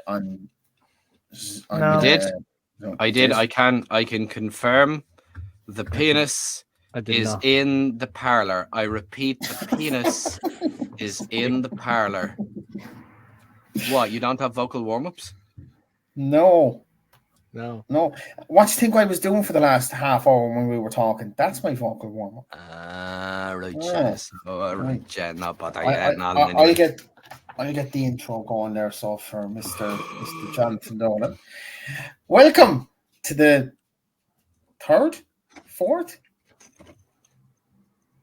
on No. I did. I can confirm the penis is in the parlor. I repeat, the penis is in the parlor. What? You don't have vocal warm-ups? No. No. What do you think I was doing for the last half hour when we were talking? That's my vocal warm up. Right, yes. Right, yeah, no, but I'll get the intro going there. So for Mr. Jonathan Dolan, welcome to the third, fourth,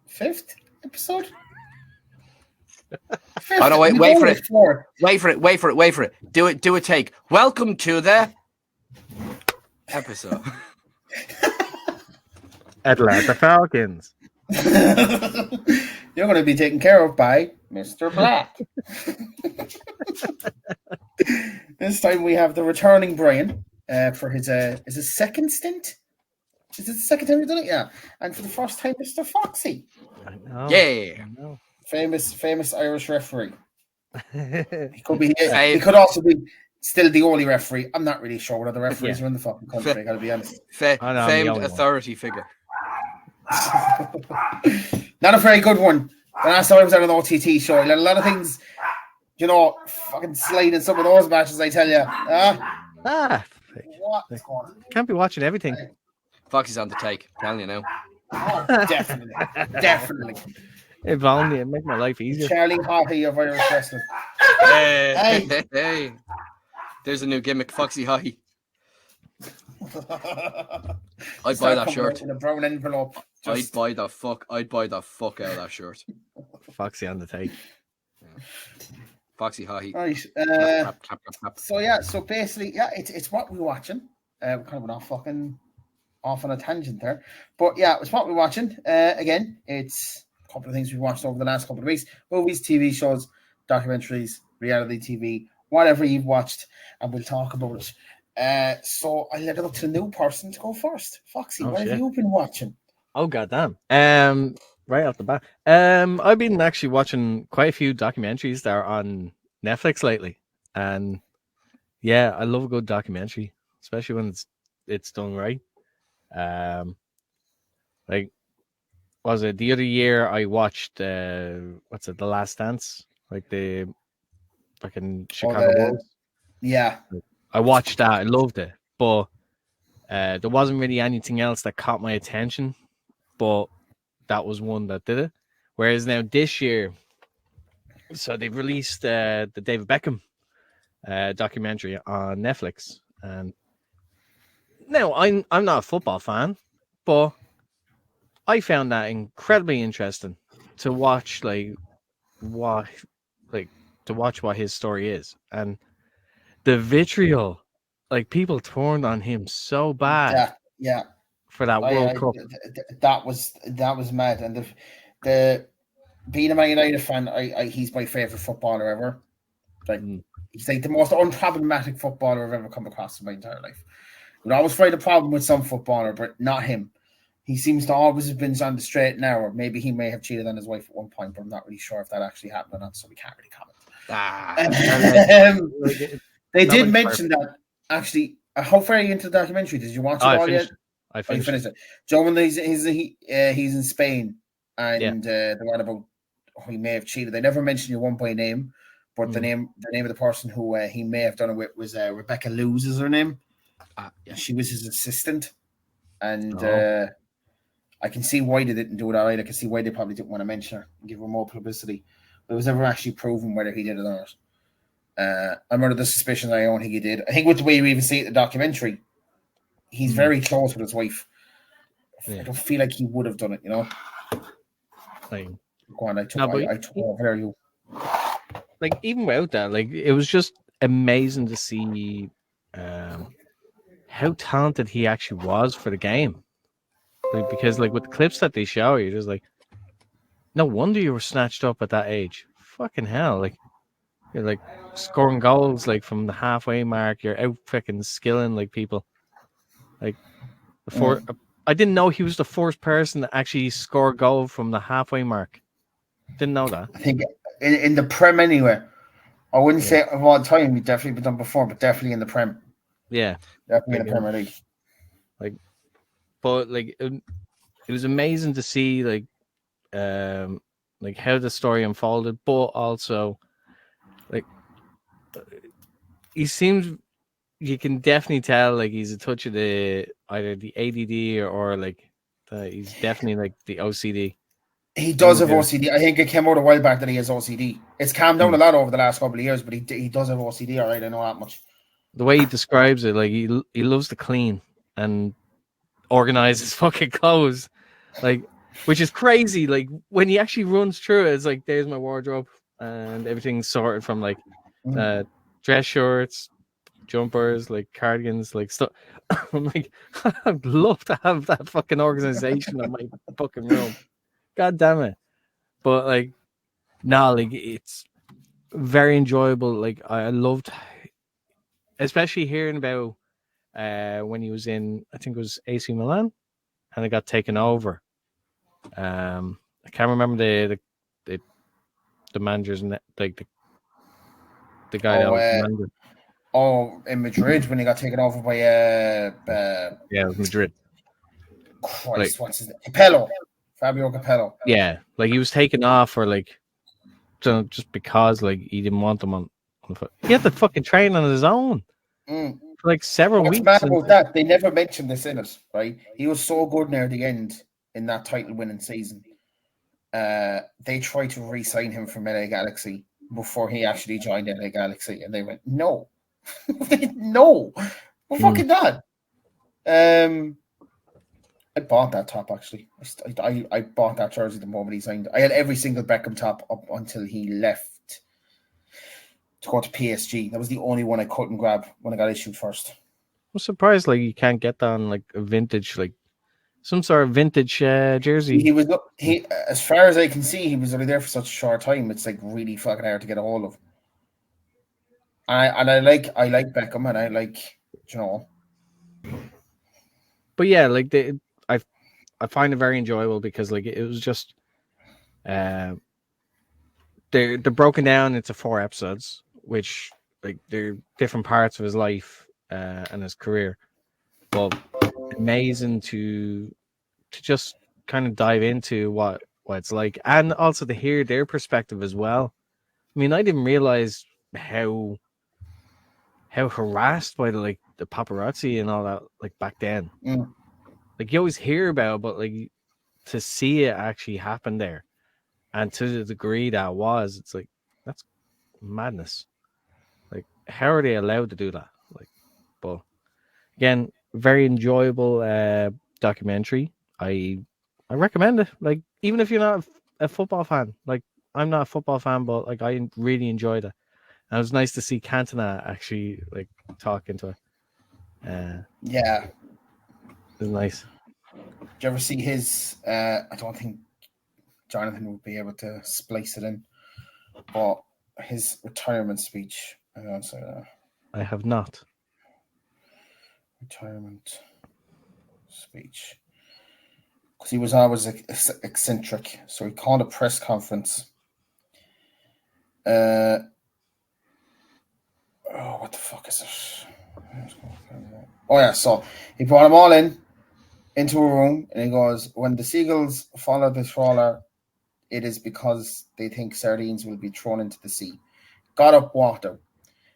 fifth episode. Oh no! Wait for it! Wait for it! Do a take. Welcome to the episode. Atlanta Falcons. You're going to be taken care of by Mr. Black. This time we have the returning Brian for his second stint. Is it the second time we've done it? Yeah. And for the first time, Mr. Foxy. I know. Yeah. I know. Famous Irish referee. He could also be still the only referee. I'm not really sure what other referees are in the fucking country. I gotta be honest. Famed authority figure. Not a very good one. The last time I was on an OTT show, I let a lot of things, fucking slide in some of those matches. I tell you. What's going on? Can't be watching everything. Foxy's on the take. I'm telling you now. Oh, definitely. If only it'd make my life easier. Charlie Hockey of Irish wrestling. Hey. There's a new gimmick, Foxy Hockey. I'd buy that shirt. In a brown envelope. I'd buy the fuck out of that shirt. Foxy on the take. Yeah. Foxy Hockey. Right. Clap. So basically, it's what we're watching. We kind of went off on a tangent there. But yeah, it's what we're watching. Again, it's a couple of things we've watched over the last couple of weeks. Movies, TV shows, documentaries, reality TV, whatever you've watched, and we'll talk about it. So I'll let it up to the new person to go first. Foxy, what have you been watching? Oh, goddamn. Right off the bat. I've been actually watching quite a few documentaries that are on Netflix lately. And yeah, I love a good documentary, especially when it's done right. Was it the other year I watched The Last Dance? Like the fucking Chicago Bulls. Yeah. I watched that. I loved it. But there wasn't really anything else that caught my attention. But that was one that did it. Whereas now this year, so they've released the David Beckham documentary on Netflix. And now I'm not a football fan, but I found that incredibly interesting to watch what his story is. And the vitriol, people turned on him so bad. Yeah. For that World Cup. That was mad. And the being a Man United fan, he's my favourite footballer ever. He's like the most unproblematic footballer I've ever come across in my entire life. We'd always find a problem with some footballer, but not him. He seems to always have been on the straight and narrow. Maybe he may have cheated on his wife at one point, but I'm not really sure if that actually happened or not, so we can't really comment. They did mention that, actually. How far are you into the documentary? Did you watch it all yet? I finished it. Joe, when he's in Spain, and the one about he may have cheated. They never mentioned you one by name, but the name of the person who he may have done it with was Rebecca Luz, is her name. Yeah. She was his assistant, and I can see why they didn't do it. I can see why they probably didn't want to mention her and give her more publicity. But it was never actually proven whether he did it or not. I'm under the suspicion that I don't think he did. I think with the way you even see it in the documentary, he's very close with his wife. Yeah. I don't feel like he would have done it, Go on, I took over you. Even without that, it was just amazing to see how talented he actually was for the game. Because with the clips that they show, you're just no wonder you were snatched up at that age. Fucking hell, you're scoring goals from the halfway mark. You're out freaking skilling people. I didn't know he was the first person to actually score a goal from the halfway mark. Didn't know that. I think in the Prem anyway. I wouldn't say of all time. We've definitely been done before, but definitely in the Prem. Yeah, definitely in the Premier League. But it was amazing to see how the story unfolded, but also he seems. You can definitely tell he's a touch of either the ADD or he's definitely the OCD. He does have OCD. I think it came out a while back that he has OCD. It's calmed down a lot over the last couple of years, but he does have OCD. All right, I know that much. The way he describes it, he loves to clean and organize his fucking clothes, which is crazy. When he actually runs through it, it's there's my wardrobe and everything's sorted from dress shirts, jumpers, cardigans, stuff. I'm I'd love to have that fucking organization in my fucking room. God damn it. But it's very enjoyable. I loved, especially hearing about when he was in, I think it was AC Milan, and it got taken over. I can't remember the manager's the guy that was the manager. In Madrid when he got taken over by it was Madrid. Christ, what's his name? Capello. Fabio Capello. Yeah, he was taken off for just because he didn't want them on the foot. He had to fucking train on his own for several weeks. What's mad about that? They never mentioned this in it, right? He was so good near the end in that title-winning season. They tried to re-sign him from LA Galaxy before he actually joined LA Galaxy, and they went, no. No. Well, fucking that. I bought that top, actually. I bought that jersey the moment he signed. I had every single Beckham top up until he left to go to PSG. That was the only one I couldn't grab when I got issued first. I'm surprised you can't get that on a vintage, some sort of vintage jersey. He as far as I can see, he was only there for such a short time. It's really fucking hard to get a hold of. I like Beckham, and I like, But yeah, I find it very enjoyable because it was just they're broken down into 4 episodes, which they're different parts of his life and his career. But amazing to just kind of dive into what it's like, and also to hear their perspective as well. I mean, I didn't realize how harassed by the paparazzi and all that back then. You always hear about it, but to see it actually happen there, and to the degree that was, it's that's madness. How are they allowed to do that? But again, very enjoyable documentary. I recommend it. Even if you're not a football fan, I'm not a football fan, but I really enjoyed it. And it was nice to see Cantona actually talk into it. Yeah, it was nice. Did you ever see his? I don't think Jonathan would be able to splice it in, but his retirement speech. I have not. Retirement speech. Because he was always eccentric. So he called a press conference. What the fuck is it? Oh, yeah. So he brought them all into a room, and he goes, when the seagulls follow the trawler, it is because they think sardines will be thrown into the sea. Got up, walked out,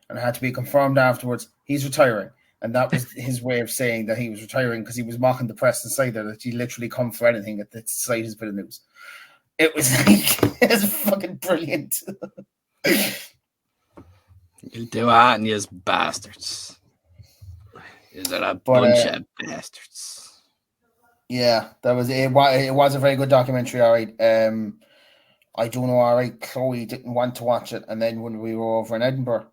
and it had to be confirmed afterwards. He's retiring. And that was his way of saying that he was retiring, because he was mocking the press inside there that he literally come for anything at the slightest bit of news. It was it was fucking brilliant. You'll do that, and you's bastards. Is that a bunch of bastards? Yeah, that was it. It was a very good documentary. All right. I do know. All right, Chloe didn't want to watch it, and then when we were over in Edinburgh,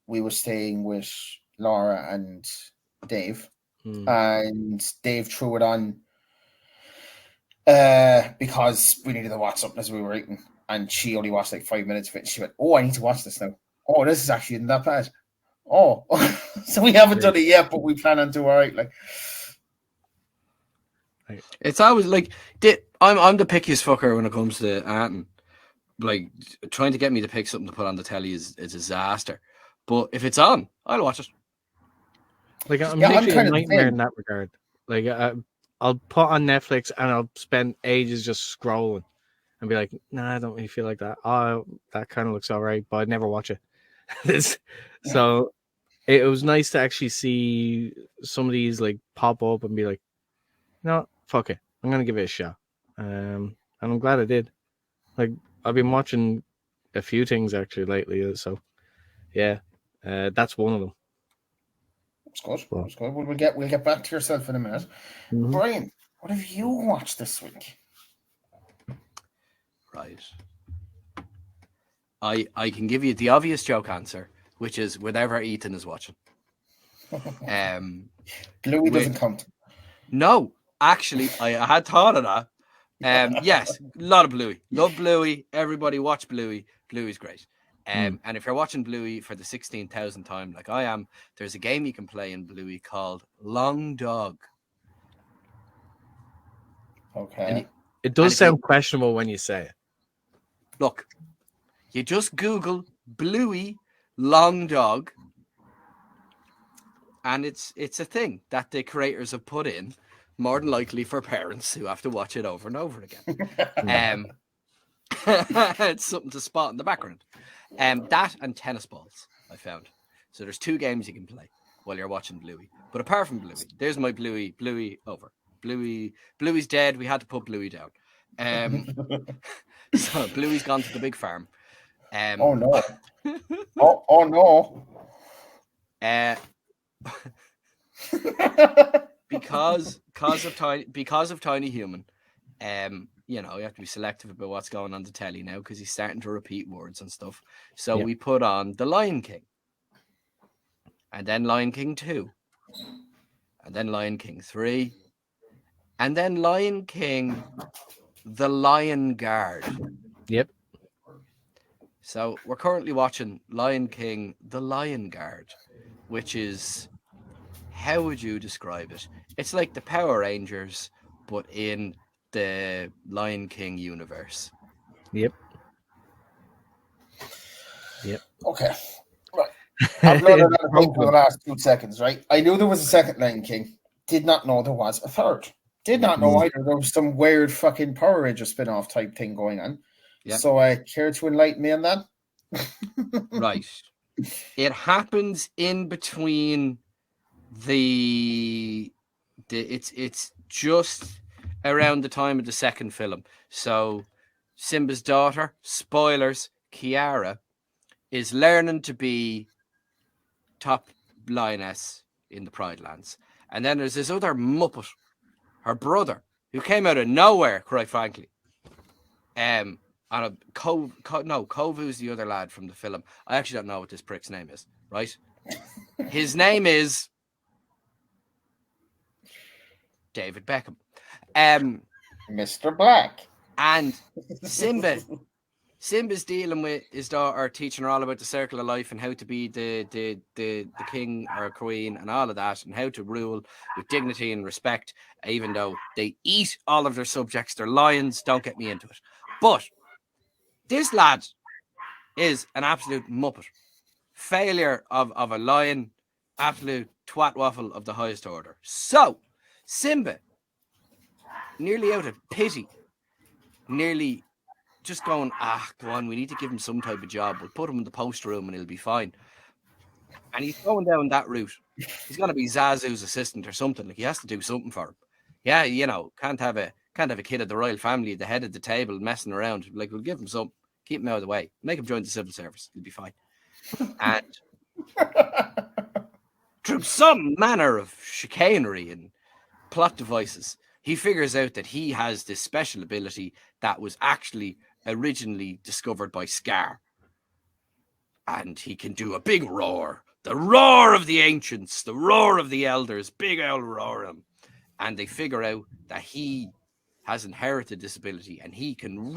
we were staying with Laura and Dave, and Dave threw it on because we needed to watch something as we were eating, and she only watched 5 minutes of it. And she went, "Oh, I need to watch this now. Oh, this is actually not that bad." Oh, so we haven't done it yet, but we plan on to. All right, it's always I'm the pickiest fucker when it comes to Anton, like trying to get me to pick something to put on the telly is a disaster. But if it's on, I'll watch it. Like I'm literally a nightmare in that regard. Like I'll put on Netflix and I'll spend ages just scrolling and be like, nah, I don't really feel like that. Oh, that kind of looks all right, but I'd never watch it. So it was nice to actually see some of these like pop up and be like, no, fuck it, I'm gonna give it a shot. And I'm glad I did. Like I've been watching a few things actually lately, so yeah, that's one of them. It's good. Well, it's good. We'll get back to yourself in a minute. Mm-hmm. Brian, what have you watched this week? Right. I can give you the obvious joke answer, which is whatever Ethan is watching. Bluey doesn't count. No, actually, I had thought of that. Yes, a lot of Bluey. Love Bluey. Everybody watch Bluey. Bluey's great. And if you're watching Bluey for the 16,000th time, like I am, there's a game you can play in Bluey called Long Dog. Okay. It does sound questionable when you say it. Look, you just Google Bluey Long Dog, and it's a thing that the creators have put in, more than likely for parents who have to watch it over and over again. It's something to spot in the background. That and tennis balls, I found. So there's two games you can play while you're watching Bluey. But apart from Bluey, there's my Bluey over. Bluey's dead. We had to put Bluey down. So Bluey's gone to the big farm. Oh no! oh no! Because of Tiny Human, you know, you have to be selective about what's going on the telly now because he's starting to repeat words and stuff. So we put on The Lion King, and then Lion King 2, and then Lion King 3, and then Lion King The Lion Guard. Yep. So we're currently watching Lion King The Lion Guard, which is, how would you describe it? It's like the Power Rangers, but in the Lion King universe. Yep. Okay. Right. I've learned another thing for the last 2 seconds, right? I knew there was a second Lion King. Did not know there was a third. Did not know either there was some weird fucking Power Ranger spin-off type thing going on. Yep. So I care to enlighten me on that? Right. It happens in between it's just around the time of the second film. So Simba's daughter, spoilers, Kiara, is learning to be top lioness in the Pride Lands. And then there's this other Muppet, her brother, who came out of nowhere, quite frankly. Kovu's the other lad from the film. I actually don't know what this prick's name is, right? His name is David Beckham. Mr. Black. And Simba's dealing with his daughter, teaching her all about the circle of life and how to be the king or queen and all of that, and how to rule with dignity and respect, even though they eat all of their subjects. They're lions, don't get me into it. But this lad is an absolute muppet. Failure of a lion, absolute twat waffle of the highest order. So, Simba, nearly out of pity, nearly just going, go on, we need to give him some type of job. We'll put him in the post room and he'll be fine. And he's going down that route. He's going to be Zazu's assistant or something. Like, he has to do something for him. Yeah, you know, can't have a kid of the royal family at the head of the table messing around. Like, we'll give him some, keep him out of the way, make him join the civil service. He'll be fine. And through some manner of chicanery and plot devices, he figures out that he has this special ability that was actually originally discovered by Scar. And he can do a big roar. The roar of the ancients, the roar of the elders, big old roar. And they figure out that he has inherited this ability and he can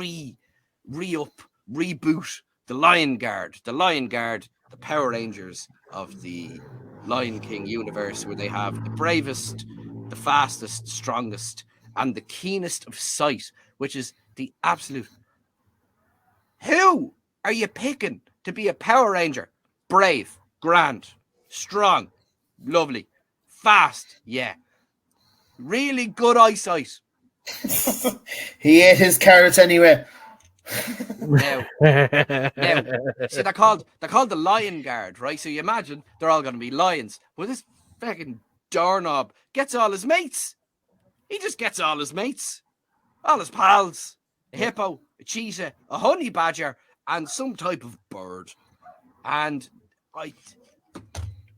reboot the Lion Guard. The Lion Guard, the Power Rangers of the Lion King universe, where they have the bravest, the fastest, strongest, and the keenest of sight, which is the absolute Who are you picking to be a Power Ranger? Brave, grand, strong, lovely, fast, yeah. Really good eyesight. He ate his carrots anyway. Now, see, they're called the Lion Guard, right? So you imagine they're all going to be lions. But this fucking doorknob gets all his mates. He just gets all his mates, all his pals. A hippo, a cheetah, a honey badger, and some type of bird. And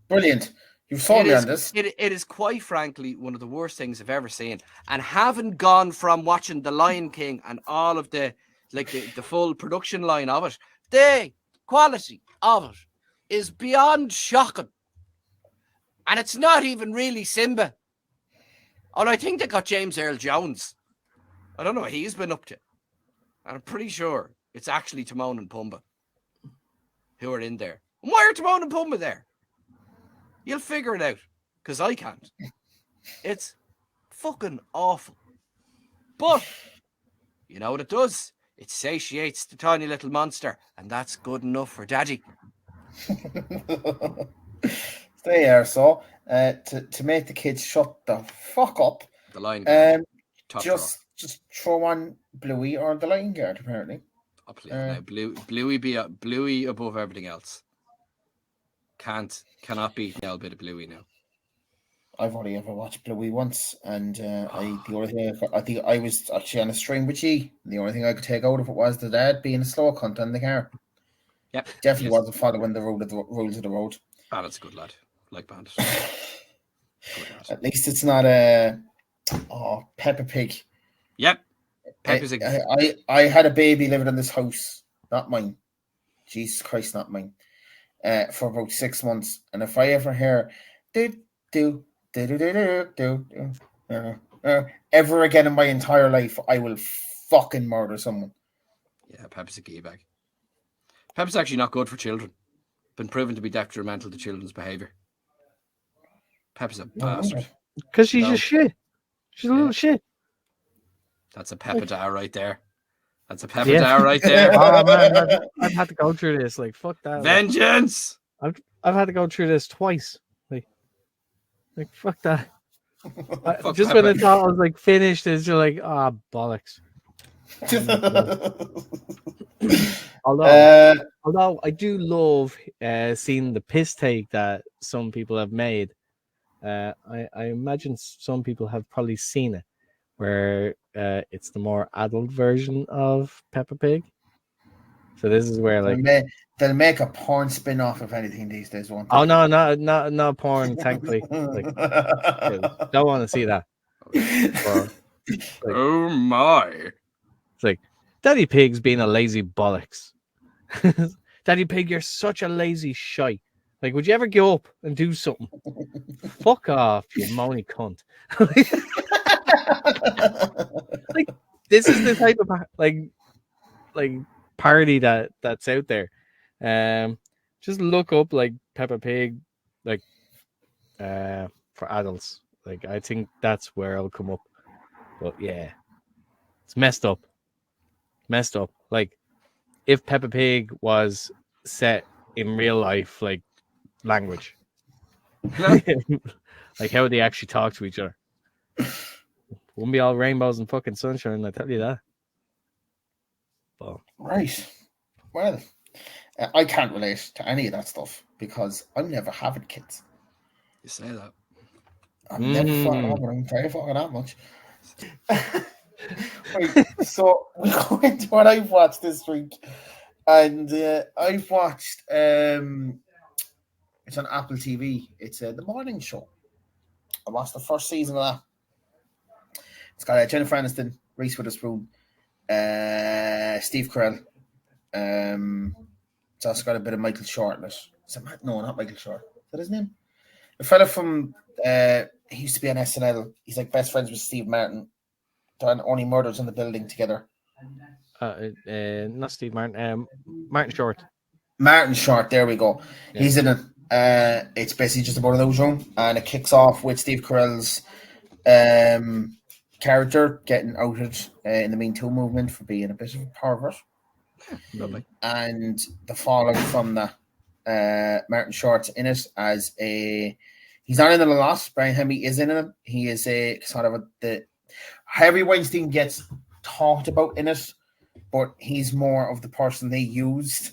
Brilliant. You've sold me on this. It is quite frankly one of the worst things I've ever seen. And having gone from watching The Lion King and all of the full production line of it, the quality of it is beyond shocking. And it's not even really Simba. And I think they got James Earl Jones. I don't know what he's been up to. And I'm pretty sure it's actually Timon and Pumbaa who are in there. And why are Timon and Pumbaa there? You'll figure it out, because I can't. It's fucking awful. But, you know what it does? It satiates the tiny little monster, and that's good enough for Daddy. Stay here, so to make the kids shut the fuck up. The Lion Guard. Just throw on Bluey or the Lion Guard, apparently. Oh, please, now. Bluey above everything else. Cannot beat a bit of Bluey now. I've only ever watched Bluey once, and I think I was actually on a string with G. The only thing I could take out of it was the dad being a slow cunt in the car. Yep, definitely wasn't following the rules of the road. Ah, that's a good lad, like Bandit. At least it's not Peppa Pig. Yep, Peppa's. I had a baby living in this house, not mine. Jesus Christ, not mine. For about 6 months, and if I ever hear ever again in my entire life, I will fucking murder someone. Yeah, Peppa's a gay bag. Peppa's actually not good for children. Been proven to be detrimental to children's behaviour. Peppa's a bastard. Because she's just shit. She's a little shit. That's a Peppa Dow right there. That's a Peppa Dow right there. Oh man, I've had to go through this. Like, fuck that. Vengeance. I've had to go through this twice. Like fuck that. Fuck just Peppa. when I thought I was like finished, it's just like, bollocks. Although I do love seeing the piss take that some people have made. I imagine some people have probably seen it, where it's the more adult version of Peppa Pig. So this is where like they'll make a porn spin-off of anything these days, won't they? Oh no, not porn, thankfully. Like, don't want to see that. But, oh my. It's like Daddy Pig's being a lazy bollocks. Daddy Pig, you're such a lazy shite. Like, would you ever get up and do something? Fuck off, you moany cunt. Like, this is the type of like parody that's out there. Just look up like Peppa Pig, like for adults. Like, I think that's where I'll come up. But yeah, it's messed up. Like, if Peppa Pig was set in real life, like language, like how they actually talk to each other, wouldn't be all rainbows and fucking sunshine. I tell you that. But right. Well, I can't relate to any of that stuff because I'm never having kids. You say that. I'm never fucking having them. Very fucking that much. Right, so we go into what I've watched this week, and I've watched it's on Apple TV. It's The Morning Show. I watched the first season of that. It's got Jennifer Aniston, Reese Witherspoon, Steve Carell. It's also got a bit of Michael Short in it. No, not Michael Short. Is that his name? The fella from he used to be on SNL. He's like best friends with Steve Martin. Done Only Murders in the Building together. Not Steve Martin. Martin Short. Martin Short. There we go. Yeah. He's in it. It's basically just about a newsroom, and it kicks off with Steve Carell's character getting outed in the Me Too movement for being a bit of a pervert. Lovely. And the fallout from that. Martin Short's in it as a. He's not in it a lot. Brian Hemi is in it. He is a sort of the Harvey Weinstein gets talked about in it, but he's more of the person they used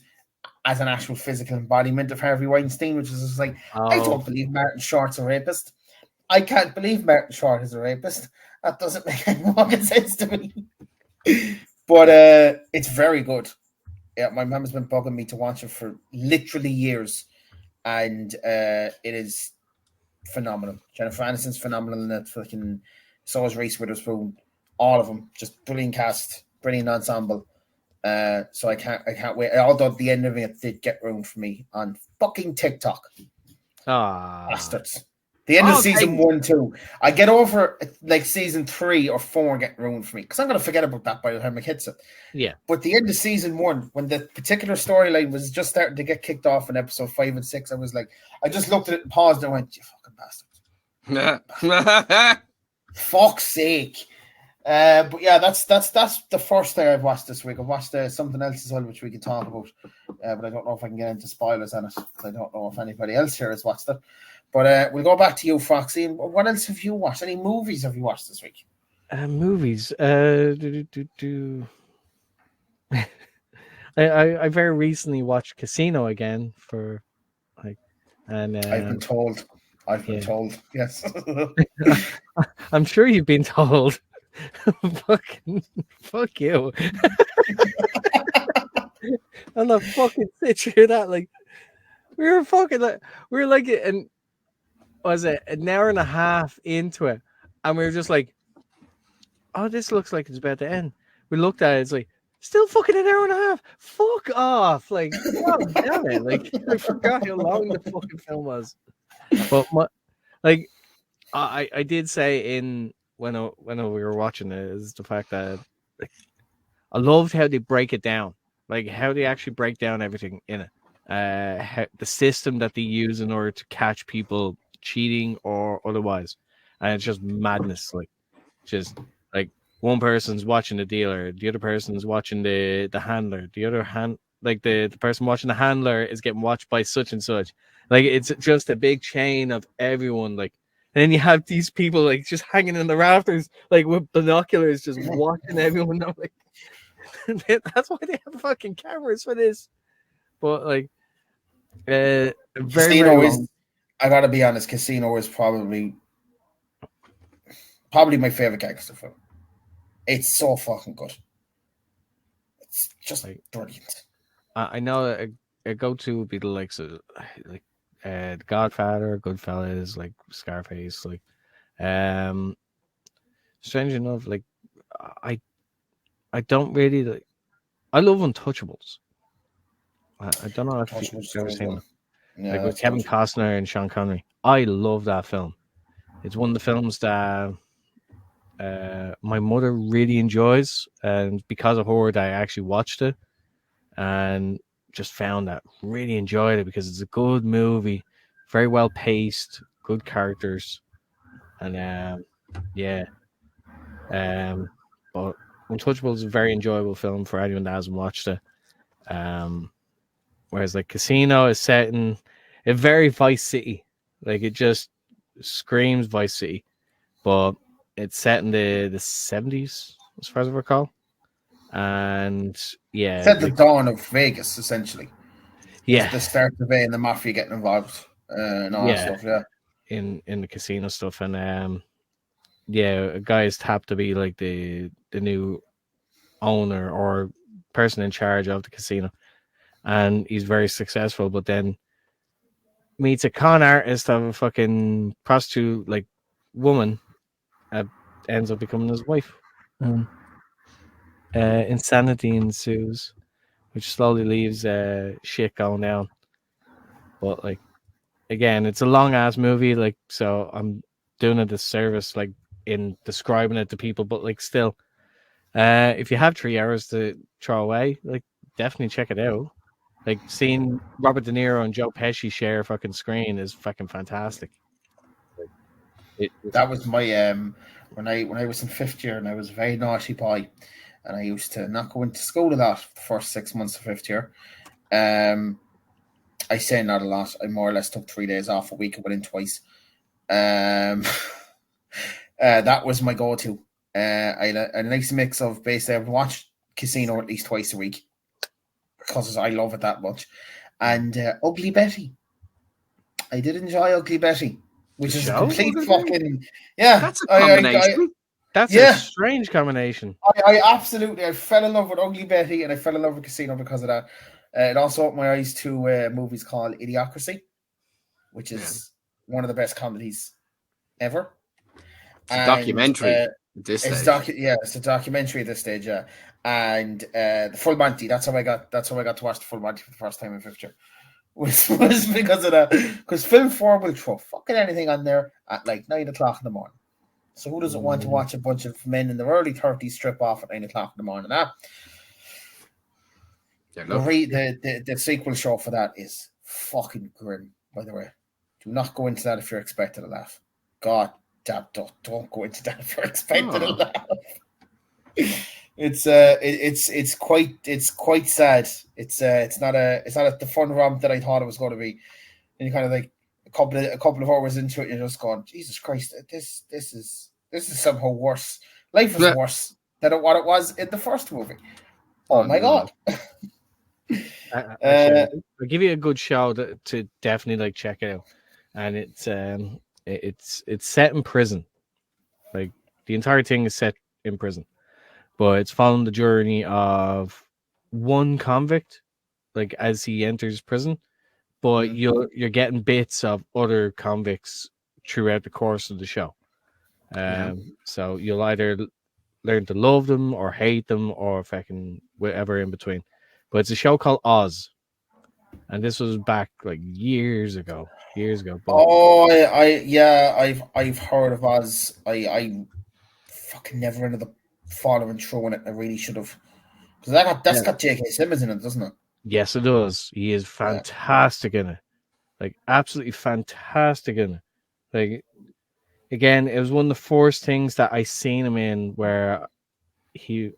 as an actual physical embodiment of Harvey Weinstein, which is just like, I don't believe Martin Short's a rapist. I can't believe Martin Short is a rapist. That doesn't make any fucking sense to me. But it's very good. Yeah, my mum has been bugging me to watch it for literally years, and it is phenomenal. Jennifer Aniston's phenomenal in it. Fucking so is Reese Witherspoon. All of them, just brilliant cast, brilliant ensemble. So I can't wait. Although the end of it did get ruined for me on fucking TikTok. Bastards. The end of season 1, 2. I get over like season 3 or 4 getting ruined for me because I'm gonna forget about that by the time it hits it. Yeah. But the end of season 1, when the particular storyline was just starting to get kicked off in episode 5 and 6, I was like, I just looked at it and paused and went, "You fucking bastards!" Fuck's sake. But yeah, that's the first thing I've watched this week. I've watched something else as well, which we can talk about. But I don't know if I can get into spoilers on it. I don't know if anybody else here has watched it. But we'll go back to you, Foxy. And what else have you watched? Any movies have you watched this week? Movies. I very recently watched Casino again for like, and I've been told. Yes. I'm sure you've been told. Fuck you. I'm not fucking sit through that. Like we were like and was it an hour and a half into it, and we were just like, oh, this looks like it's about to end. We looked at it, it's like still fucking an hour and a half. Fuck off. Like, god damn it. Like I forgot how long the fucking film was. But I did say when we were watching it is the fact that like, I loved how they break it down, like how they actually break down everything in it. The system that they use in order to catch people cheating or otherwise, and it's just madness. Like, just like one person's watching the dealer, the other person's watching the handler, the person watching the handler is getting watched by such and such. Like, it's just a big chain of everyone. Like, and then you have these people like just hanging in the rafters, like with binoculars, just watching everyone. I'm like, that's why they have fucking cameras for this. But like, very long. I gotta be honest, Casino is probably my favorite gangster film. It's so fucking good. It's just like brilliant. I know a go-to would be the likes of like The Godfather, Goodfellas, like Scarface, like strange enough, like I don't really like. I love Untouchables. I don't know if you've ever seen it. Yeah, like with Kevin Costner and Sean Connery. I love that film. It's one of the films that my mother really enjoys, and because of her, I actually watched it and just found that really enjoyed it because it's a good movie, very well paced, good characters, and but Untouchables is a very enjoyable film for anyone that hasn't watched it. Whereas like Casino is set in a very Vice City, like it just screams Vice City, but it's set in the 70s as far as I recall. And yeah, it's at the dawn of Vegas, essentially. Yeah, it's the start of it and the mafia getting involved and all that stuff. Yeah, in the casino stuff, and a guy is tapped to be like the new owner or person in charge of the casino, and he's very successful. But then meets a con artist of a fucking prostitute like woman, ends up becoming his wife. Insanity ensues, which slowly leaves shit going down. But like, again, it's a long ass movie, like, so I'm doing a disservice like in describing it to people, but like still, if you have 3 hours to throw away, like definitely check it out. Like seeing Robert De Niro and Joe Pesci share fucking screen is fucking fantastic. That was my when I was in 5th year and I was a very naughty boy. and I used to not go into school a lot the first 6 months of fifth year. I say not a lot. I more or less took 3 days off a week and went in twice. That was my go-to. I had a nice mix of basically I would watch Casino at least twice a week because I love it that much. And Ugly Betty. I did enjoy Ugly Betty, which is a complete fucking That's a combination. That's a strange combination. I fell in love with Ugly Betty and I fell in love with Casino because of that. It also opened my eyes to movies called Idiocracy, which is one of the best comedies ever. It's a documentary at this stage. It's a documentary at this stage, yeah. And the Full Monty. That's how I got to watch the Full Monty for the first time in fifth year. Was because of that. Because Film 4 will throw fucking anything on there at like 9 o'clock in the morning. So who doesn't want to watch a bunch of men in their early 30s strip off at 9 o'clock in the morning? The sequel show for that is fucking grim, by the way. Do not go into that if you're expecting a laugh. God damn, don't go into that if you're expecting a laugh. It's quite sad. It's not the fun romp that I thought it was going to be. And you kind of like a couple of hours into it, you're just going, Jesus Christ, this is somehow worse. Life is worse than what it was in the first movie. Oh my God. I'll give you a good show to definitely like check out, and it's set in prison. Like the entire thing is set in prison, but it's following the journey of one convict, like as he enters prison. But you're getting bits of other convicts throughout the course of the show. So you'll either learn to love them or hate them or fucking whatever in between. But it's a show called Oz, and this was back like years ago. But... I've heard of Oz. I fucking never ended up following through on it. I really should have, because that's got J.K. Simmons in it, doesn't it? Yes, it does. He is fantastic in it, like absolutely fantastic in it. Like again, it was one of the first things that I seen him in where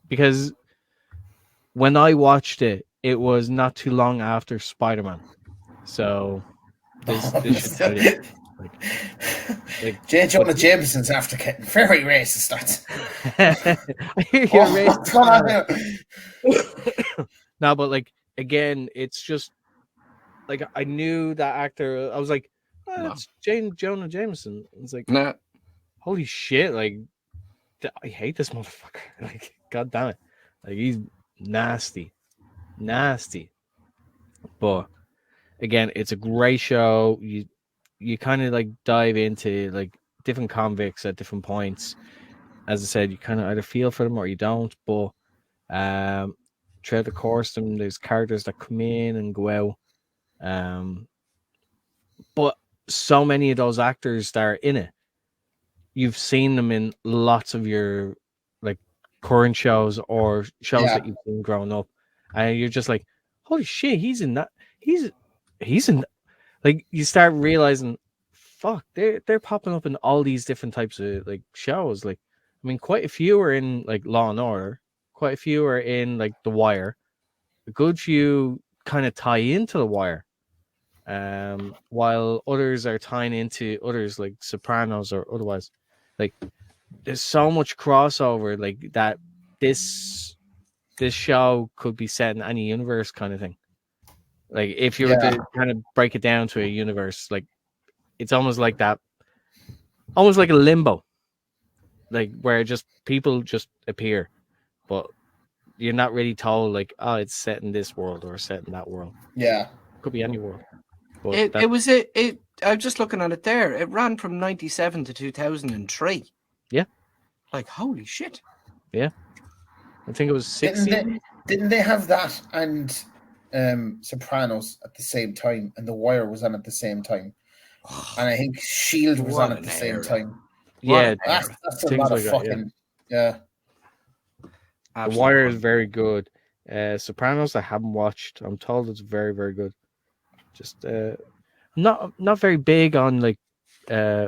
because when I watched it, it was not too long after Spider-Man. So this should tell you. Like J. Jonah Jameson's after getting very racist. I hear you're racist. No, but like again, it's just like I knew that actor. I was like, it's Jonah Jameson. It's like, holy shit! Like, I hate this motherfucker. Like, god damn it! Like, he's nasty. But again, it's a great show. You kind of like dive into like different convicts at different points. As I said, you kind of either feel for them or you don't. But throughout the course of them, there's characters that come in and go out. But so many of those actors that are in it, you've seen them in lots of your like current shows or shows that you've seen growing up, and you're just like, holy shit, he's in that. He's in. Like you start realizing, fuck, they're popping up in all these different types of like shows. Like, I mean, quite a few are in like Law and Order, quite a few are in like The Wire. A good few kind of tie into The Wire, while others are tying into others like Sopranos or otherwise. Like, there's so much crossover, like that. This show could be set in any universe, kind of thing. Like, if you were to kind of break it down to a universe, like it's almost like that, almost like a limbo, like where just people just appear, but you're not really told like, oh, it's set in this world or set in that world. Yeah, could be any world. But I'm just looking at it there. It ran from 1997 to 2003. Yeah, like holy shit. Yeah, I think it was 16. Didn't they have that and Sopranos at the same time, and The Wire was on at the same time, and I think Shield was on at the same time. Yeah, that's a lot of fucking The Wire is very good. Sopranos I haven't watched. I'm told it's very, very good. Just not very big on like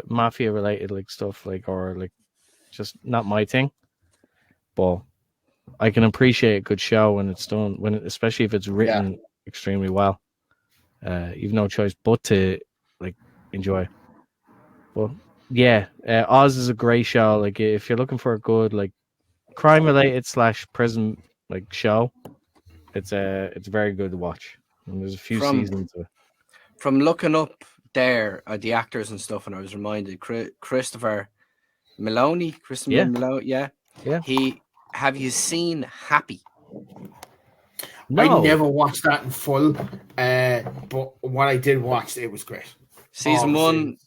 mafia related like stuff, like, or like just not my thing. But I can appreciate a good show when it's done, especially if it's written extremely well. You've no choice but to like enjoy. But yeah, Oz is a great show. Like if you're looking for a good like crime related / prison like show, it's very good to watch. And there's a few seasons of it. From looking up there at the actors and stuff, and I was reminded Christopher Meloni. Have you seen Happy? No. I never watched that in full, but what I did watch, it was great. Season one,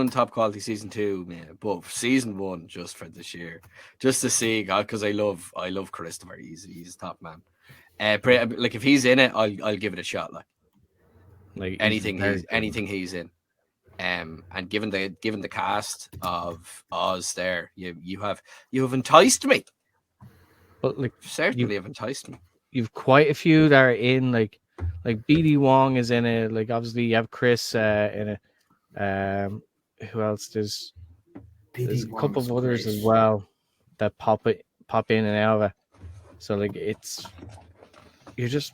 top quality. Season 2, man, but season 1 just for this year, just to see, God, because I love Christopher. He's top man. Like if he's in it, I'll give it a shot. Like anything he's in. And given the cast of Oz, there you have enticed me. But like certainly have enticed me. You've quite a few that are in like BD Wong is in it. Like obviously you have Chris in it. Who else? There's a couple of others as well that pop in and out of it. So like you're just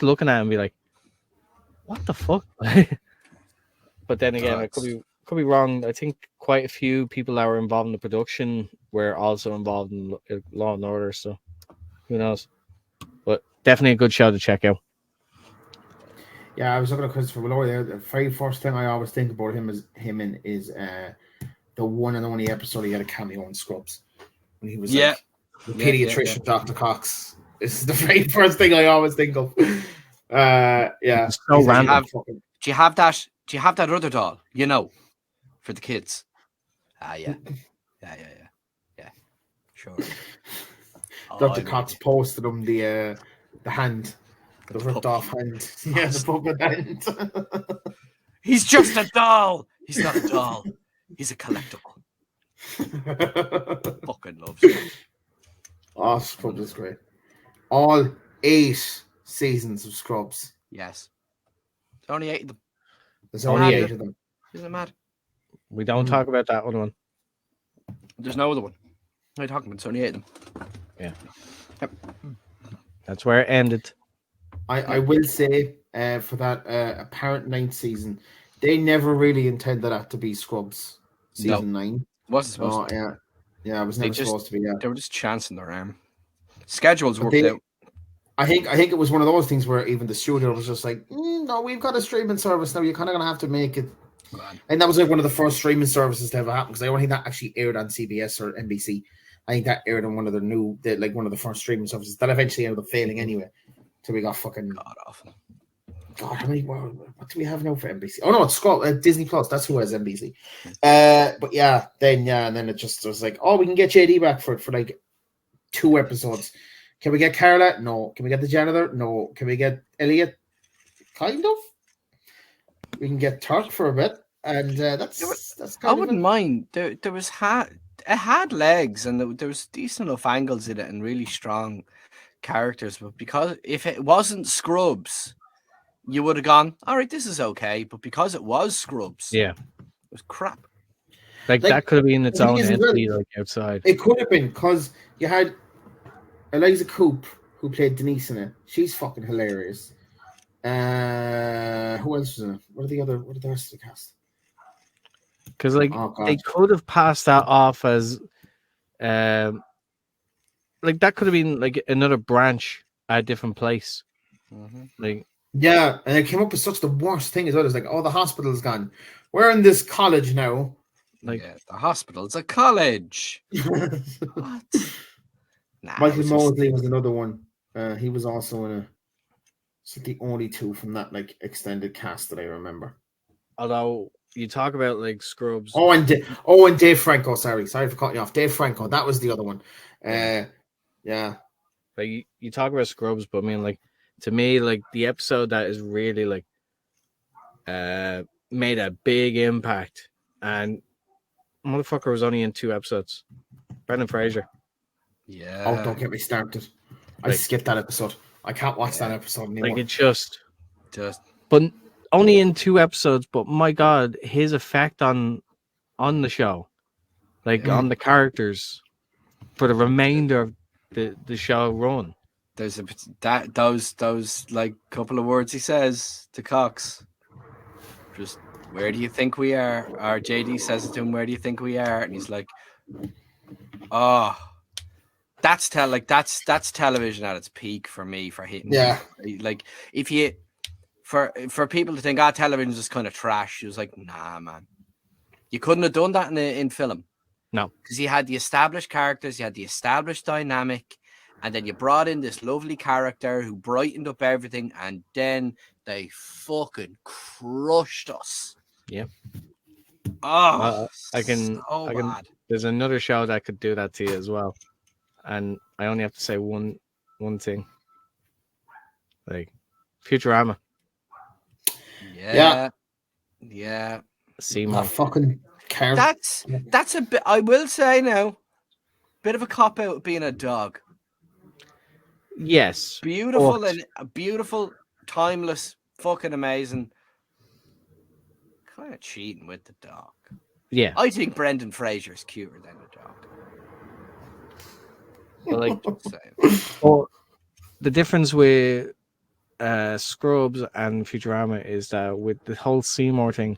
looking at it and be like, what the fuck? But then again, I could be wrong. I think quite a few people that were involved in the production were also involved in Law and Order. So who knows? But definitely a good show to check out. Yeah, I was looking at Christopher Malloy there. The very first thing I always think about him is the one and only episode he had a cameo in Scrubs when he was the pediatrician Dr. Cox. This is the very first thing I always think of. It's so random. Do you have that other doll? For the kids. Yeah. Sure. Dr. Cox posted him the hand. The ripped off hand. Yeah, the puppet hand. He's just a doll. He's not a doll. He's a collectible. Fucking loves it. Oh, Scrubs is great. All 8 seasons of Scrubs. Yes. There's only 8 of them. There's only 8 of them. Isn't it mad? We don't talk about that other one. There's no other one. What are you talking about? It's only 8 of them. Yeah. Yep. That's where it ended. I will say for that apparent 9th season, they never really intended that to be Scrubs season 9. Wasn't supposed to. Yeah, it was never supposed to be. Yeah, they were just chancing their arm. Schedules worked out. I think it was one of those things where even the studio was just like, no, we've got a streaming service now. You're kind of gonna have to make it. And that was like one of the first streaming services to ever happen because I don't think that actually aired on CBS or NBC. I think that aired on one of the first streaming services that eventually ended up failing anyway. So we got fucking god awful. God, how many? What do we have now for NBC? Oh no, it's Disney Plus. That's who has NBC. But yeah, and then it just was like, oh, we can get JD back for like 2 episodes. Can we get Carla? No. Can we get the janitor? No. Can we get Elliot? Kind of. We can get Turk for a bit, and that's kind I of wouldn't mind. There was it had legs, and there was decent enough angles in it, and really strong characters. But because if it wasn't Scrubs, you would have gone, all right, this is okay. But because it was Scrubs, it was crap. Like that could have been its own entity, like outside. It could have been because you had Eliza Coupe, who played Denise in it. She's fucking hilarious. Who else was in it? What are the rest of the cast? Because they could have passed that off as like that could have been like another branch at a different place. Mm-hmm. Like yeah, and it came up with such the worst thing as well. It's like, oh, the hospital's gone. We're in this college now. Like the hospital's a college. What? Nah, Michael Mosley was another one. He was also in a. It's the only 2 from that like extended cast that I remember. Although you talk about like Scrubs. And Dave Franco. Sorry for cutting you off. Dave Franco. That was the other one. Yeah. Like you talk about Scrubs, but I mean, like to me, like the episode that is really like made a big impact, and motherfucker was only in 2 episodes. Brendan Fraser. Yeah. Oh, don't get me started. I skipped that episode. I can't watch that episode anymore. Like it just, but only in 2 episodes. But my God, his effect on the show, like on the characters, for the remainder of the show run. There's those like couple of words he says to Cox. Just, where do you think we are? Or JD says it to him, where do you think we are? And he's like, oh, that's television at its peak for me for hitting. Yeah. Like if you for people to think television is just kind of trash, he was like, nah, man. You couldn't have done that in film. No. Because you had the established characters, you had the established dynamic, and then you brought in this lovely character who brightened up everything, and then they fucking crushed us. Yeah. Oh, I can. bad. There's another show that could do that to you as well, and I only have to say one thing. Like Futurama. Yeah. Seymour. Fucking care. That's a bit. I will say now, bit of a cop out being a dog. Yes. Beautiful beautiful, timeless, fucking amazing. Kind of cheating with the dog. Yeah. I think Brendan Fraser is cuter than the dog. Well, like, well, the difference with Scrubs and Futurama is that with the whole Seymour thing,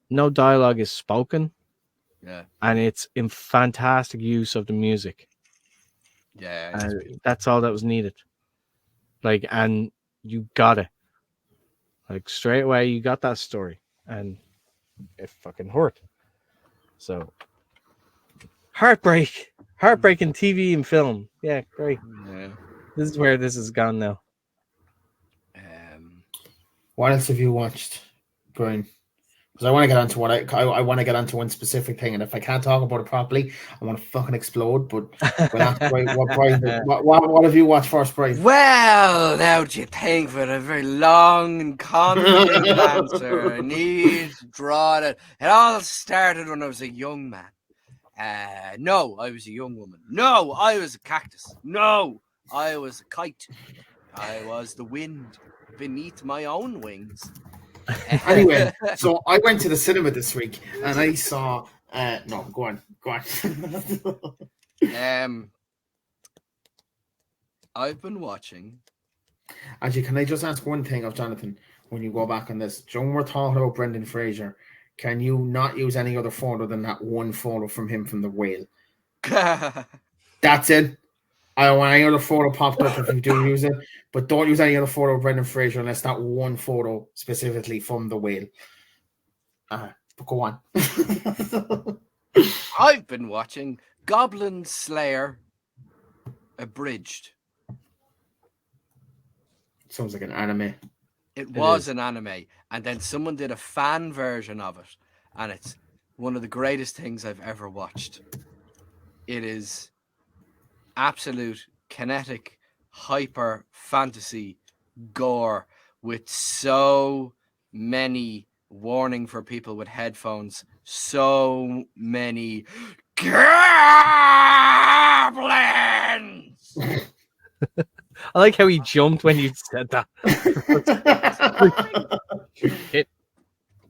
no dialogue is spoken. Yeah. And it's in fantastic use of the music. Yeah. That's all that was needed. Like, and you got it. Like, straight away, you got that story. And it fucking hurt. So, heartbreaking TV and film. Yeah, great. Yeah. This is where this has gone now. What else have you watched, Brian? Because I want to get onto I want to get onto one specific thing, and if I can't talk about it properly, I want to fucking explode. But what have you watched first, Brian? Well, now do you think for a very long and confident answer, I need to draw it. It all started when I was a young man. No, I was a young woman. No, I was a cactus. No, I was a kite. I was the wind beneath my own wings. Anyway, so I went to the cinema this week and I saw. No, go on. I've been watching. Actually, can I just ask one thing of Jonathan when you go back on this? When we're talking about Brendan Fraser, can you not use any other photo than that one photo from him from The Whale? That's it. I don't want any other photo popped up if you do use it, but don't use any other photo of Brendan Fraser unless that one photo specifically from The Whale. But go on. I've been watching Goblin Slayer Abridged. Sounds like an anime. It was an anime, and then someone did a fan version of it, and it's one of the greatest things I've ever watched. It is absolute kinetic, hyper fantasy gore with so many warning for people with headphones, so many goblins. I like how he jumped when you said that.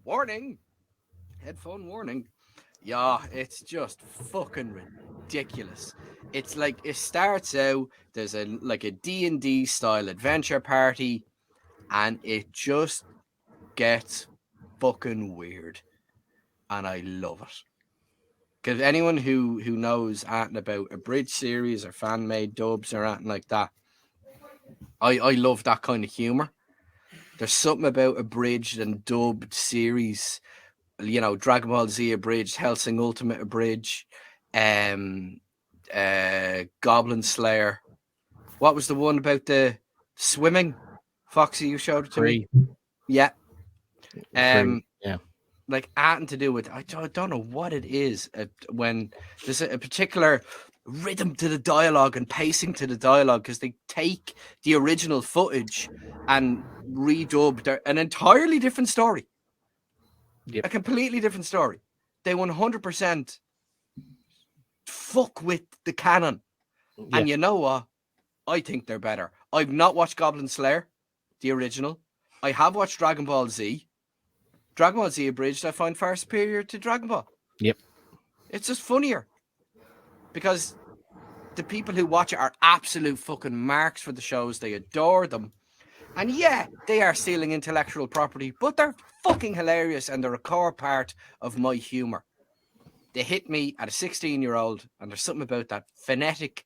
Warning, headphone warning. Yeah, it's just fucking ridiculous. It's like it starts out, there's a D&D style adventure party, and it just gets fucking weird, and I love it. Because anyone who knows anything about a bridge series or fan made dubs or anything like that, I love that kind of humor. There's something about a bridged and dubbed series, you know, Dragon Ball Z abridged, Hellsing Ultimate abridged, Goblin Slayer. What was the one about the swimming? Foxy, you showed it to me. Yeah. Yeah. Like anything to do with, I don't know what it is when there's a particular rhythm to the dialogue and pacing to the dialogue, because they take the original footage and redub an entirely different story. Yep. A completely different story. They 100% fuck with the canon. Yep. And you know what? I think they're better. I've not watched Goblin Slayer, the original. I have watched Dragon Ball Z. Dragon Ball Z abridged I find far superior to Dragon Ball. Yep. It's just funnier. Because the people who watch it are absolute fucking marks for the shows. They adore them. And yeah, they are stealing intellectual property, but they're fucking hilarious and they're a core part of my humour. They hit me at a 16-year-old, and there's something about that phonetic,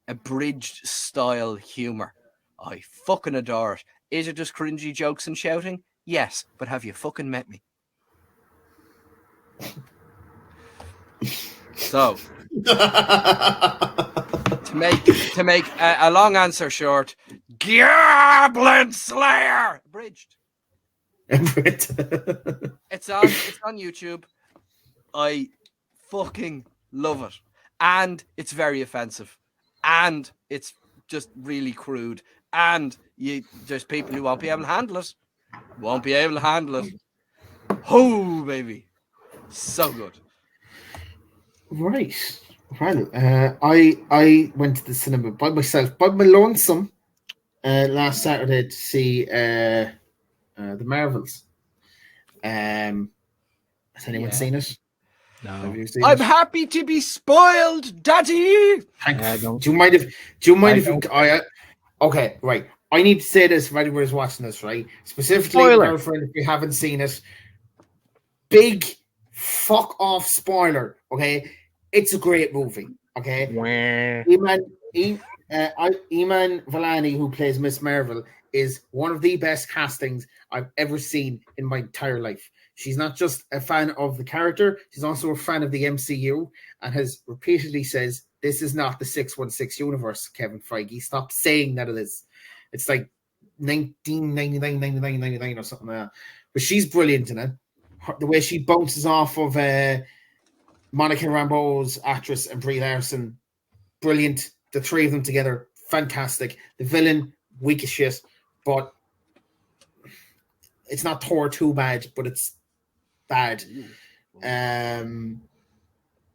abridged style humour. I fucking adore it. Is it just cringy jokes and shouting? Yes, but have you fucking met me? So, to make a long answer short, Goblin Slayer abridged. It's on YouTube. I fucking love it, and it's very offensive, and it's just really crude, and there's people who won't be able to handle it. Oh, baby, so good. Right. Well, I went to the cinema by myself, by my lonesome, last Saturday to see the Marvels. Has anyone seen it? No. Have you seen I'm it? happy to be spoiled, Daddy. Do you mind if okay, right. I need to say this if anybody's watching this, right? Specifically, girlfriend, if you haven't seen it, big fuck off spoiler, okay? It's a great movie, okay? Iman Vellani, who plays Miss Marvel, is one of the best castings I've ever seen in my entire life. She's not just a fan of the character, she's also a fan of the MCU, and has repeatedly says, this is not the 616 universe, Kevin Feige. Stop saying that it is. It's like 1999 or something like that. But she's brilliant in it. The way she bounces off of Monica Rambeau's actress and Brie Larson, brilliant. The three of them together, fantastic. The villain, weak as shit, but it's not Thor too bad, but it's bad.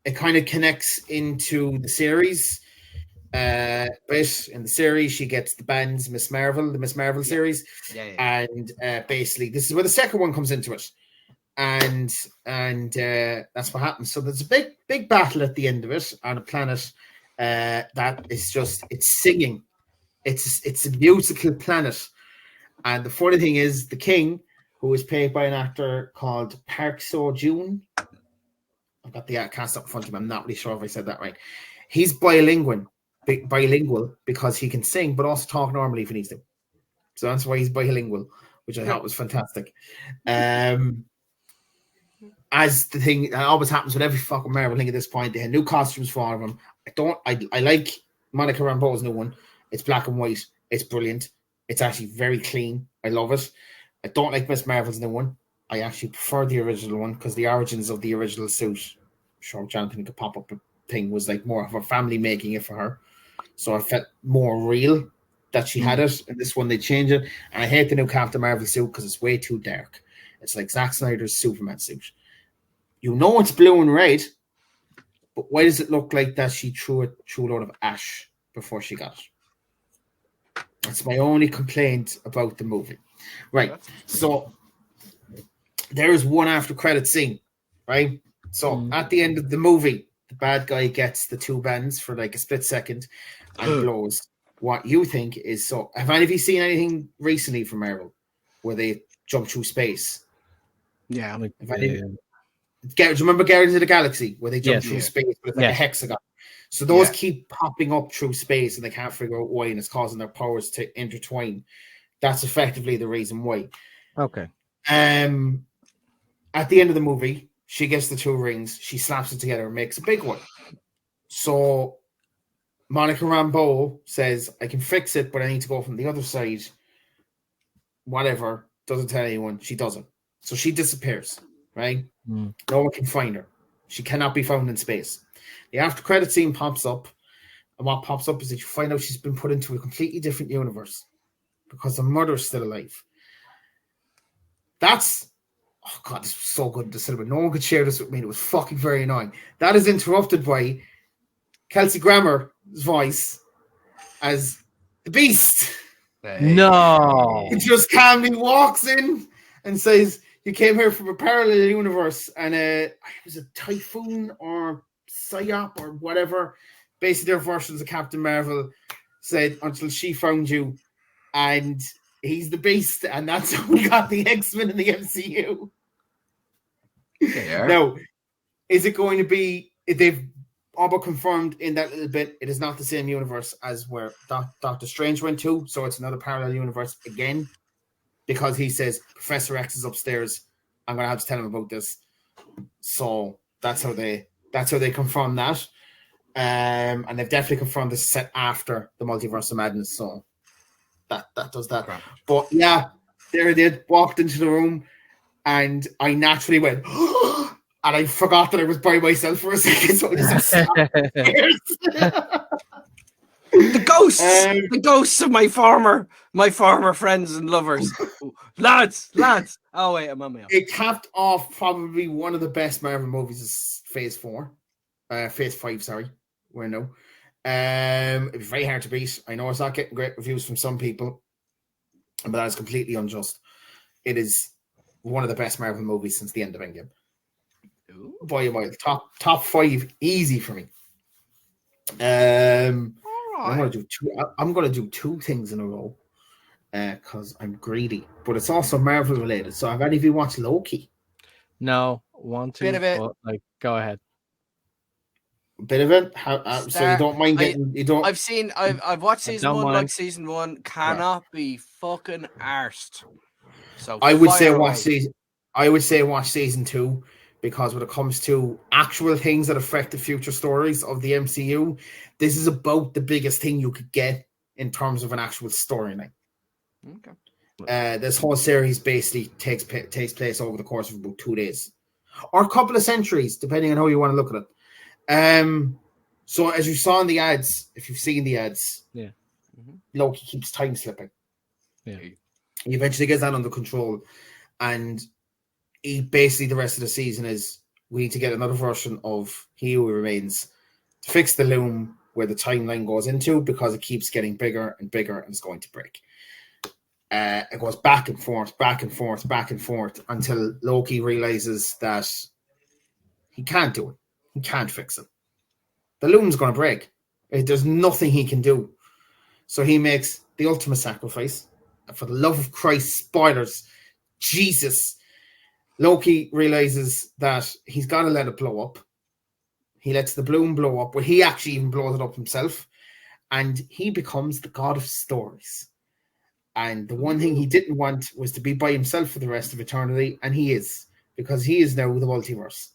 It kind of connects into the series. But in the series, she gets the band's the Miss Marvel series. And basically, this is where the second one comes into it. And that's what happens. So there's a big battle at the end of it on a planet that is just, it's singing. It's a musical planet. And the funny thing is, the king, who is played by an actor called Park Seo-joon, I've got the cast up in front of him, I'm not really sure if I said that right. He's bilingual because he can sing, but also talk normally if he needs to. So that's why he's bilingual, which I thought was fantastic. As the thing that always happens with every fucking Marvel thing at this point, they had new costumes for all of them. I like Monica Rambeau's new one. It's black and white. It's brilliant. It's actually very clean. I love it. I don't like Miss Marvel's new one. I actually prefer the original one because the origins of the original suit, sure, Jonathan could pop up a thing, was like more of a family making it for her. So I felt more real that she had it. And this one, they changed it. And I hate the new Captain Marvel suit because it's way too dark. It's like Zack Snyder's Superman suit. You know it's blue and red, but why does it look like that she threw a load of ash before she got it? That's my only complaint about the movie. Right. So there is one after credit scene, right? So at the end of the movie, the bad guy gets the two bands for like a split second and blows. What you think is, so have any of you seen anything recently from Marvel where they jump through space? Yeah, do you remember Guardians of the Galaxy where they jump through space, but it's like a hexagon? So those keep popping up through space and they can't figure out why, and it's causing their powers to intertwine. That's effectively the reason why. Okay. At the end of the movie, she gets the two rings, she slaps it together and makes a big one. So Monica Rambeau says, I can fix it, but I need to go from the other side. Whatever. Doesn't tell anyone. She doesn't. So she disappears, right? No one can find her. She cannot be found in space. The after credit scene pops up, and what pops up is that you find out she's been put into a completely different universe because her mother's still alive. That's, oh God, this was so good in the cinema. No one could share this with me. It was fucking very annoying. That is interrupted by Kelsey Grammer's voice as the Beast. No. He just calmly walks in and says, you came here from a parallel universe, and it was a typhoon or psyop or whatever basically their versions of Captain Marvel said until she found you, and he's the Beast, and that's how we got the X-Men in the MCU. Yeah. Now, is it going to be? They've all but confirmed in that little bit. It is not the same universe as where Doctor Strange went to, so it's another parallel universe again. Because he says Professor X is upstairs. I'm gonna have to tell him about this. So that's how they confirm that. And they've definitely confirmed this is set after the Multiverse of Madness. So that does that. Crap. But yeah, there I did. Walked into the room, and I naturally went, and I forgot that I was by myself for a second. So I just The ghosts of my former friends and lovers. lads. Oh wait, I'm on my own. It capped off probably one of the best Marvel movies is Phase 5, sorry. Where no. It'd be very hard to beat. I know it's not getting great reviews from some people, but that is completely unjust. It is one of the best Marvel movies since the end of Endgame. By a mile. Top 5 easy for me. I'm gonna do two things in a row because I'm greedy, but it's also Marvel related. So have any of you watched Loki? No, want to? Bit of it. But, go ahead. Bit of it. So you don't mind getting? You don't. I've watched season 1. mind. Like season 1, cannot be fucking arsed. So I would say watch season. I would say watch season 2 because when it comes to actual things that affect the future stories of the MCU, this is about the biggest thing you could get in terms of an actual storyline. Okay. This whole series basically takes place over the course of about 2 days, or a couple of centuries, depending on how you want to look at it. So as you saw in the ads, if you've seen the ads, yeah, Loki keeps time slipping. Yeah, he eventually gets that under control, and basically the rest of the season is we need to get another version of He Who Remains to fix the loom where the timeline goes into, because it keeps getting bigger and bigger and it's going to break. It goes back and forth until Loki realizes that he can't do it. He can't fix it. The loom's going to break. There's nothing he can do. So he makes the ultimate sacrifice. And for the love of Christ, spoilers, Jesus, Loki realizes that he's got to let it blow up. He lets the bloom blow up, but he actually even blows it up himself. And he becomes the god of stories. And the one thing he didn't want was to be by himself for the rest of eternity. And he is, because he is now the multiverse.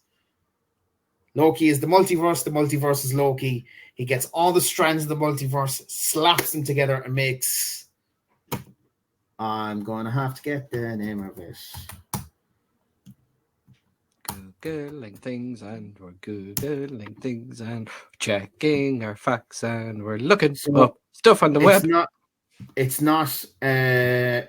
Loki is the multiverse is Loki. He gets all the strands of the multiverse, slaps them together, and makes... I'm going to have to get the name of it. Googling things, and we're Googling things, and checking our facts, and we're looking up stuff on the web. It's not a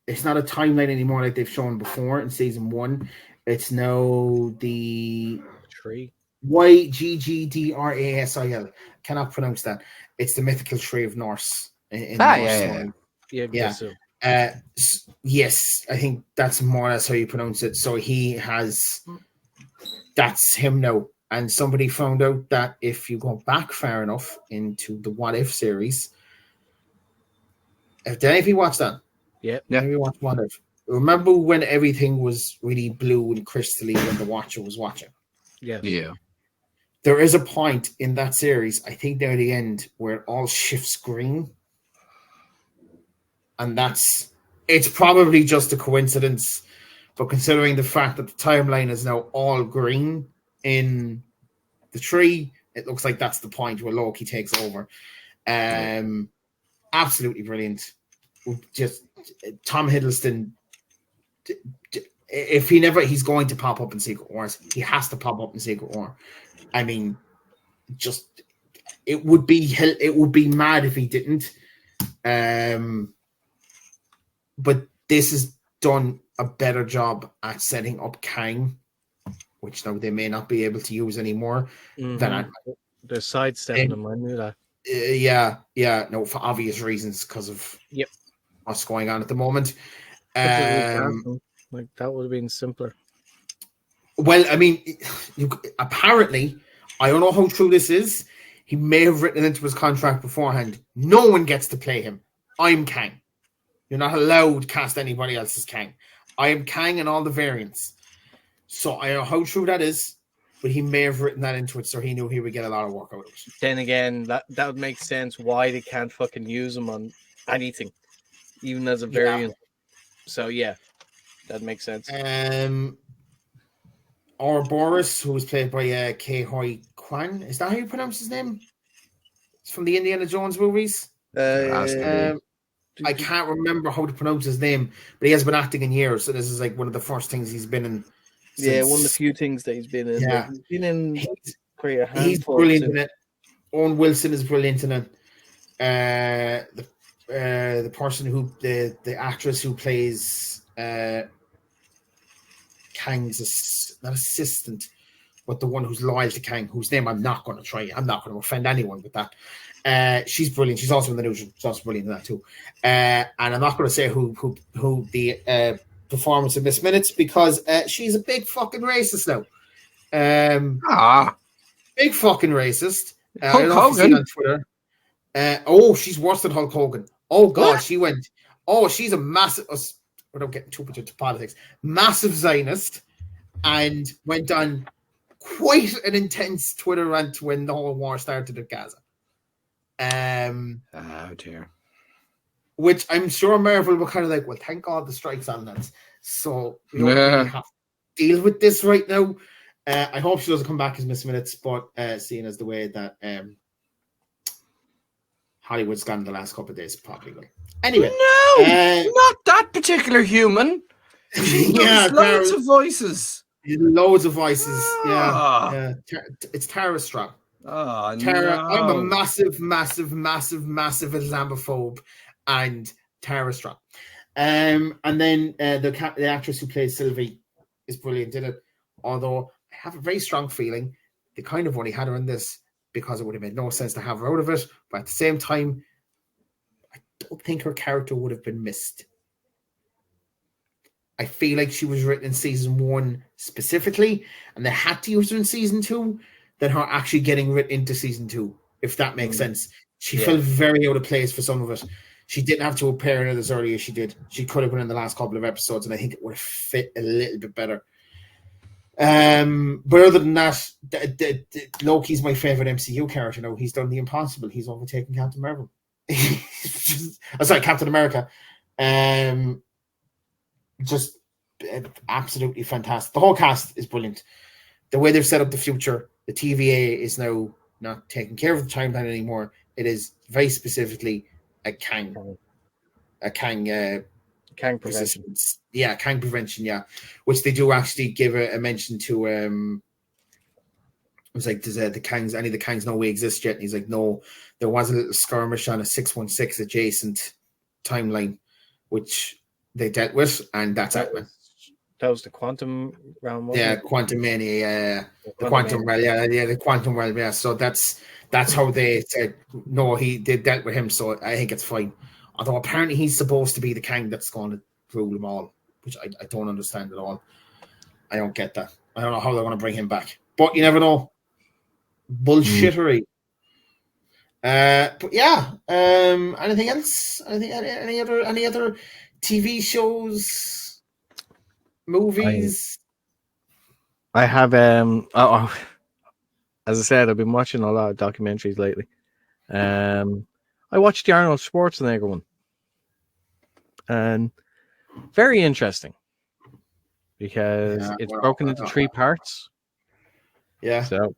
timeline anymore like they've shown before in season 1. It's now the tree. YGGDRASIL. Cannot pronounce that. It's the mythical tree of Norse. Yes, I think that's more or less how you pronounce it. So that's him now. And somebody found out that if you go back far enough into the What If series, did any of you watch that? Yeah. Did any of you watch What If? Remember when everything was really blue and crystally when the Watcher was watching? Yeah. There is a point in that series, I think near the end, where it all shifts green. And it's probably just a coincidence, but considering the fact that the timeline is now all green in the tree, it looks like that's the point where Loki takes over. Absolutely brilliant. Just Tom Hiddleston, if he's going to pop up in Secret Wars, he has to pop up in Secret War. I mean, just it would be mad if he didn't. But this has done a better job at setting up Kang, which now they may not be able to use anymore. Than they're sidestepping them. I knew that. No, for obvious reasons because of what's going on at the moment. Like that would have been simpler. Well, I mean, apparently, I don't know how true this is. He may have written it into his contract beforehand. No one gets to play him. I'm Kang. You're not allowed to cast anybody else as Kang. I am Kang in all the variants. So I don't know how true that is, but he may have written that into it so he knew he would get a lot of work out of it. Then again, that would make sense why they can't fucking use him on anything, even as a variant. So yeah, that makes sense. Ouroboros, who was played by Ke Huy Quan. Is that how you pronounce his name? It's from the Indiana Jones movies. I can't remember how to pronounce his name, but he has been acting in years, so this is like one of the first things he's been in. Yeah, one of the few things that he's been in. Yeah, he's been in. He's brilliant in it. Owen Wilson is brilliant in it. The person who the actress who plays Kang's not assistant, but the one who's loyal to Kang, whose name I'm not going to try. I'm not going to offend anyone with that. She's brilliant. She's also in the news. She's also brilliant in that too. And I'm not going to say who the performance of Miss Minutes because she's a big fucking racist now. Big fucking racist. Hulk Hogan on Twitter. She's worse than Hulk Hogan. Oh God, what? She went. Oh, she's a massive. Without getting too much into politics, massive Zionist, and went on quite an intense Twitter rant when the whole war started in Gaza. Oh dear. Which I'm sure Marvel were kind of like, well, thank God the strike's on that. So we don't really have to deal with this right now. I hope she doesn't come back as Miss Minutes, but seeing as the way that Hollywood's gone the last couple of days, probably will. Anyway. No, not that particular human. She does loads of voices. Loads of voices. Yeah. It's Tara Strong. Oh, Tara, no. I'm a massive Islamophobe, and Tara Strong. And then the actress who plays Sylvie is brilliant in it. Although I have a very strong feeling they kind of only had her in this because it would have made no sense to have her out of it. But at the same time, I don't think her character would have been missed. I feel like she was written in season 1 specifically, and they had to use her in season 2. Than her actually getting written into season 2, if that makes sense. She felt very out of place for some of it. She didn't have to appear in it as early as she did. She could have been in the last couple of episodes, and I think it would have fit a little bit better. But other than that, Loki's my favorite MCU character now. He's done the impossible. He's overtaken Captain Marvel. Captain America. Just absolutely fantastic. The whole cast is brilliant. The way they've set up the future, the TVA is now not taking care of the timeline anymore. It is very specifically a Kang prevention. Yeah, Kang prevention. Yeah, which they do actually give a mention to. It was like, does the Kangs? Any of the Kangs know we exist yet? And he's like, no. There was a little skirmish on a 616 adjacent timeline, which they dealt with, and that's it. That was the quantum realm. Quantum Mania. The quantum realm. The quantum realm. Yeah. So that's how they said no. They dealt with him. So I think it's fine. Although apparently he's supposed to be the Kang that's going to rule them all, which I don't understand at all. I don't get that. I don't know how they're going to bring him back, but you never know. Bullshittery. But yeah. Anything else? Any other TV shows? Movies. I have as I said, I've been watching a lot of documentaries lately. I watched the Arnold Schwarzenegger one, and very interesting because it's broken into 3 parts. Yeah. So,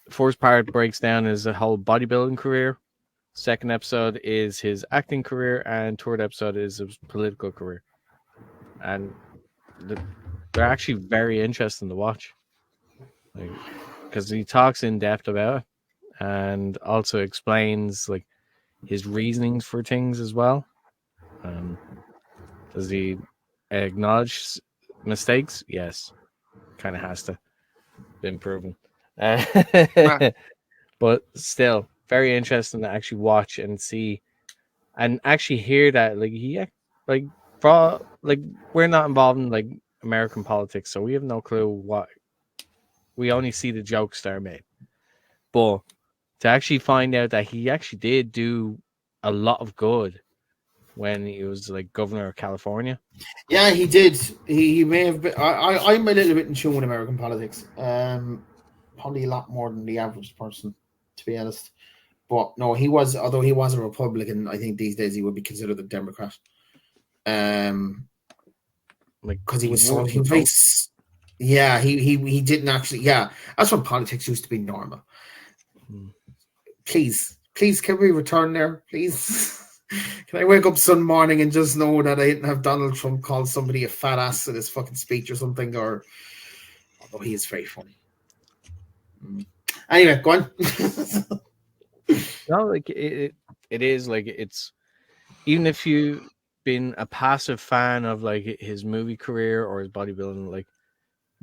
first part breaks down his whole bodybuilding career. Second episode is his acting career, and third episode is his political career. And they're actually very interesting to watch, because he talks in depth about it and also explains like his reasonings for things as well. Does he acknowledge mistakes? Yes, kind of has to been proven, but still very interesting to actually watch and see and actually hear that we're not involved in American politics, so we have no clue what. We only see the jokes that are made, but to actually find out that he actually did do a lot of good when he was like governor of California. Yeah, he did. He may have been. I'm a little bit in tune with American politics. Probably a lot more than the average person, to be honest. But no, he was. Although he was a Republican, I think these days he would be considered a Democrat. Because he was so he was. Yeah, he didn't actually. Yeah, that's when politics used to be normal. Please, can we return there, please? Can I wake up some morning and just know that I didn't have Donald Trump call somebody a fat ass in his fucking speech or something? Or although he is very funny. Anyway, go on. No, like it is like it's even if you've been a passive fan of like his movie career or his bodybuilding, like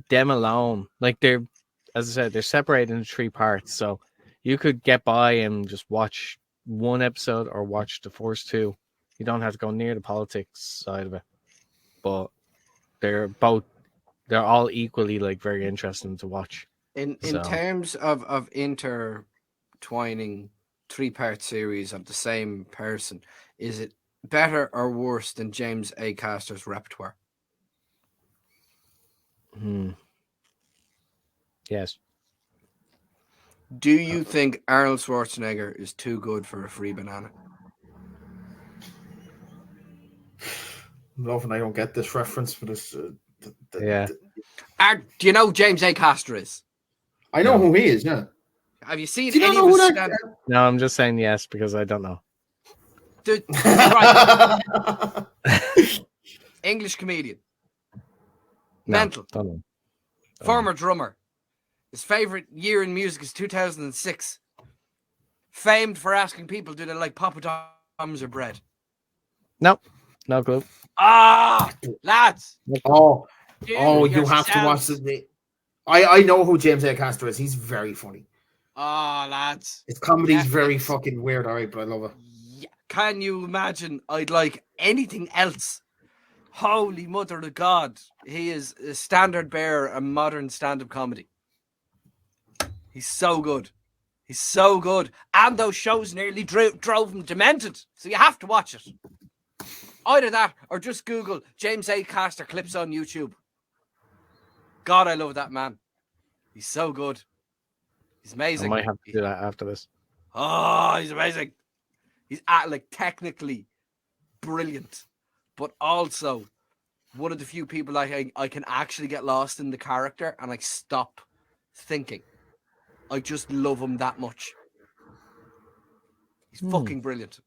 them alone, like they're, as I said, they're separated into 3 parts. So you could get by and just watch one episode or watch the first 2. You don't have to go near the politics side of it. But they're all equally like very interesting to watch. In terms of intertwining 3-part series of the same person, is it better or worse than James A. Caster's repertoire? Yes. Do you think Arnold Schwarzenegger is too good for a free banana? I'm often I don't get this reference for this. Yeah. Do you know who James A. Caster is? I know who he is. Yeah. Have you seen Do you any know of who his that? No, I'm just saying yes because I don't know. Right. English comedian. No, Mental. don't know. Former drummer. His favorite year in music is 2006. Famed for asking people, do they like poppadoms or bread? Nope. No clue. Ah, lads. You have to watch the. I know who James A. Caster is. He's very funny. Lads. His comedy's very fucking weird, alright, but I love it. Yeah. Can you imagine? I'd like anything else. Holy mother of God. He is a standard bearer of modern stand-up comedy. He's so good. He's so good. And those shows nearly drove him demented. So you have to watch it. Either that or just Google James A. Caster clips on YouTube. God, I love that man. He's so good. He's amazing. I might have to do that after this. Oh, he's amazing. He's technically brilliant, but also one of the few people I can actually get lost in the character and like stop thinking. I just love him that much. He's fucking brilliant.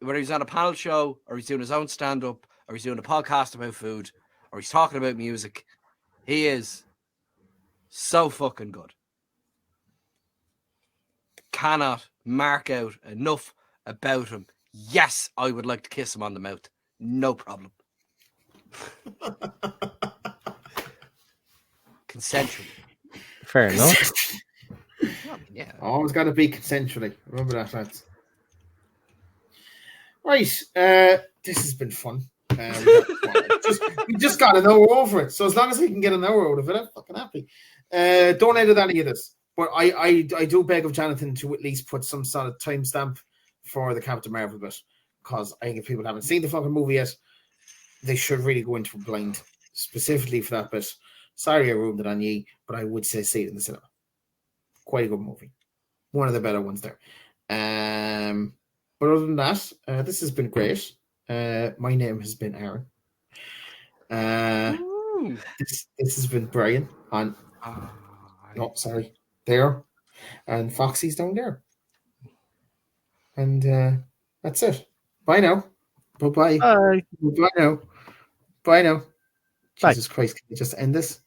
Whether he's on a panel show or he's doing his own stand-up or he's doing a podcast about food or he's talking about music, he is so fucking good. Cannot mark out enough about him. Yes, I would like to kiss him on the mouth. No problem. Consensually. Fair enough. Yeah. Always got to be consensually. Remember that, lads. Right. This has been fun. We just got an hour over it. So as long as we can get an hour out of it, I'm fucking happy. Don't edit any of this. But I do beg of Jonathan to at least put some sort of timestamp for the Captain Marvel bit. Because I think if people haven't seen the fucking movie yet, they should really go into it blind. Specifically for that bit. Sorry I ruined it on ye, but I would say see it in the cinema. Quite a good movie. One of the better ones there. But other than that, this has been great. My name has been Aaron. This has been Brian on. No, sorry, there, and Foxy's down there. And that's it. Bye now. Bye. Bye now. Bye now. Bye. Jesus Christ! Can we just end this?